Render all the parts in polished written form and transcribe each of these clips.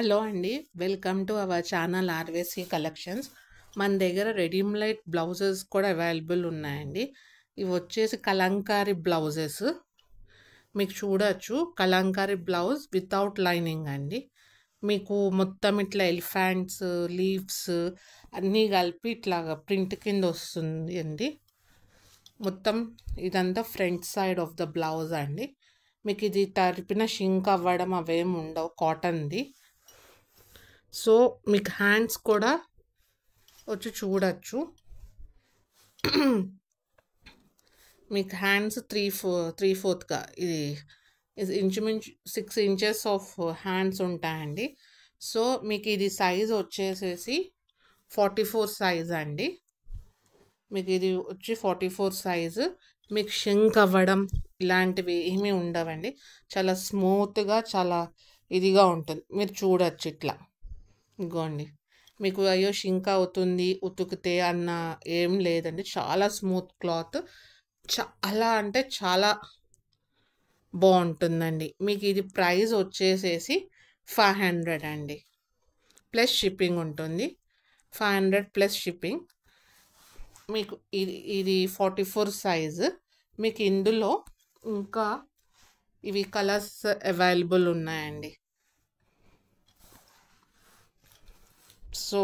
Hello అండి. Welcome to our channel RVC collections. మన దగ్గర రెడీమేడ్ బ్లౌజెస్ కూడా అవైలబుల్ ఉన్నాయండి. ఇవి వచ్చేసి కలంకారీ బ్లౌజెస్. మీకు చూడొచ్చు కలంకారీ బ్లౌజ్ వితౌట్ లైనింగ్ అండి. మీకు మొత్తం ఇట్లా ఎలిఫెంట్స్, లీవ్స్ అన్నీ కలిపి ఇట్లాగా ప్రింట్ కింద వస్తుంది అండి. మొత్తం ఇదంతా front side of the blouse అండి. మీకు ఇది తరిపిన షింక్ అవ్వడం అవేమి ఉండవు, కాటన్ది. సో మీకు హ్యాండ్స్ కూడా వచ్చి చూడొచ్చు. మీకు హ్యాండ్స్ త్రీ ఫోర్త్గా ఇది ఇంచుమించు 6 ఇంచెస్ ఆఫ్ హ్యాండ్స్ ఉంటాయండి. సో మీకు ఇది సైజ్ వచ్చేసేసి 44 సైజ్ అండి. మీకు ఇది వచ్చి 44 సైజు. మీకు షింక్ అవ్వడం ఇలాంటివి ఏమీ ఉండవండి. చాలా స్మూత్గా చాలా ఇదిగా ఉంటుంది. మీరు చూడొచ్చు ఇట్లా. ఇగోండి, మీకు అయ్యో షింక్ అవుతుంది ఉతుకితే అన్న ఏం లేదండి. చాలా స్మూత్ క్లాత్, చాలా అంటే చాలా బాగుంటుందండి. మీకు ఇది ప్రైస్ వచ్చేసేసి 500 అండి, ప్లస్ షిప్పింగ్ ఉంటుంది. 500 ప్లస్ షిప్పింగ్. మీకు ఇది 44 సైజు. మీకు ఇందులో ఇంకా ఇవి కలర్స్ అవైలబుల్ ఉన్నాయండి. సో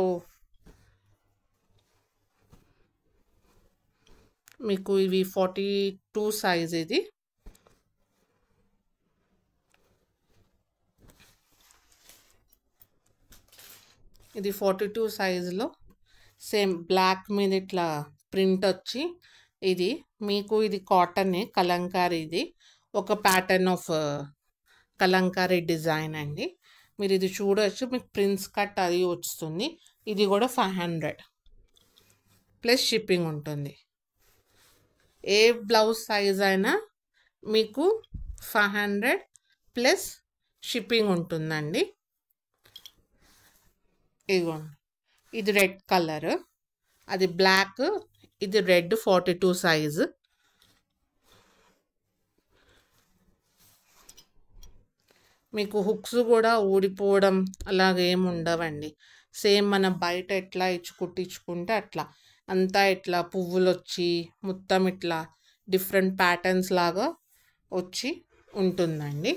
మీకు ఇవి 42 సైజ్. ఇది 42 సైజులో సేమ్ బ్లాక్ మీద ఇట్లా ప్రింట్ వచ్చి ఇది మీకు ఇది కాటనే, కలంకారీ. ఇది ఒక ప్యాటర్న్ ఆఫ్ కలంకారీ డిజైన్ అండి. మీరు ఇది చూడవచ్చు. మీకు ప్రిన్స్ కట్ అది వస్తుంది. ఇది కూడా 500 ప్లస్ షిప్పింగ్ ఉంటుంది. ఏ బ్లౌజ్ సైజ్ అయినా మీకు 500 ప్లస్ షిప్పింగ్ ఉంటుందండి. ఇదిగోండి, ఇది రెడ్ కలర్, అది బ్లాక్, ఇది రెడ్. 42 సైజు. మీకు హుక్స్ కూడా ఊడిపోవడం అలాగేమి ఉండవండి. సేమ్ మన బయట ఎట్లా కుట్టించుకుంటే అట్లా అంతా ఇట్లా పువ్వులు వచ్చి మొత్తం ఇట్లా డిఫరెంట్ ప్యాటర్న్స్ లాగా వచ్చి ఉంటుందండి.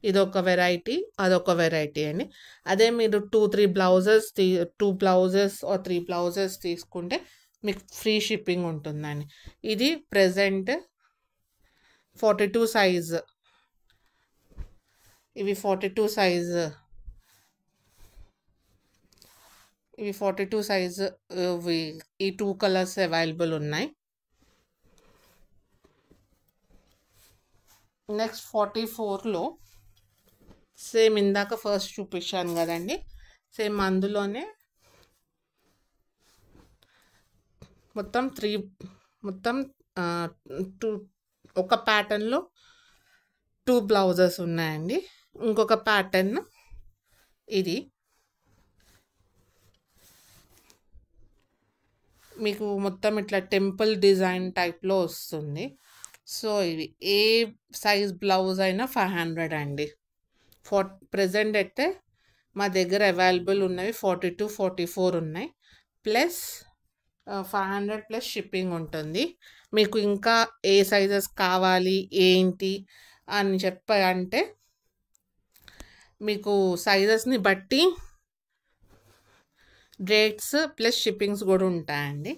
ఇదొక వెరైటీ, అదొక వెరైటీ అండి. అదే మీరు 2 బ్లౌజెస్ 3 బ్లౌజెస్ తీసుకుంటే మీకు ఫ్రీ షిప్పింగ్ ఉంటుందండి. ఇది ప్రెజెంట్ 42 సైజు. ఇవి 42 సైజు. ఇవి 42 సైజు. ఈ 2 కలర్స్ అవైలబుల్ ఉన్నాయి. నెక్స్ట్ 44లో సేమ్ ఇందాక ఫస్ట్ చూపించాను కదండి, సేమ్ అందులోనే మొత్తం 2 ఒక ప్యాటర్న్లో 2 బ్లౌజెస్ ఉన్నాయండి. ఇంకొక ప్యాటర్న్ ఇది. మీకు మొత్తం ఇట్లా టెంపుల్ డిజైన్ టైప్లో వస్తుంది. సో ఇవి ఏ సైజ్ బ్లౌజ్ అయినా 500 అండి. ప్రెజెంట్ అయితే మా దగ్గర అవైలబుల్ ఉన్నవి 42, 44 ఉన్నాయి. ప్లస్ 500 ప్లస్ షిప్పింగ్ ఉంటుంది. మీకు ఇంకా ఏ సైజెస్ కావాలి ఏంటి అని అంటే మీకు సైజెస్ని బట్టి రేట్స్ ప్లస్ షిప్పింగ్స్ కూడా ఉంటాయండి.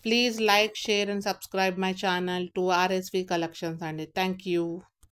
Please like, share and subscribe my channel to RSV collections అండి. Thank you.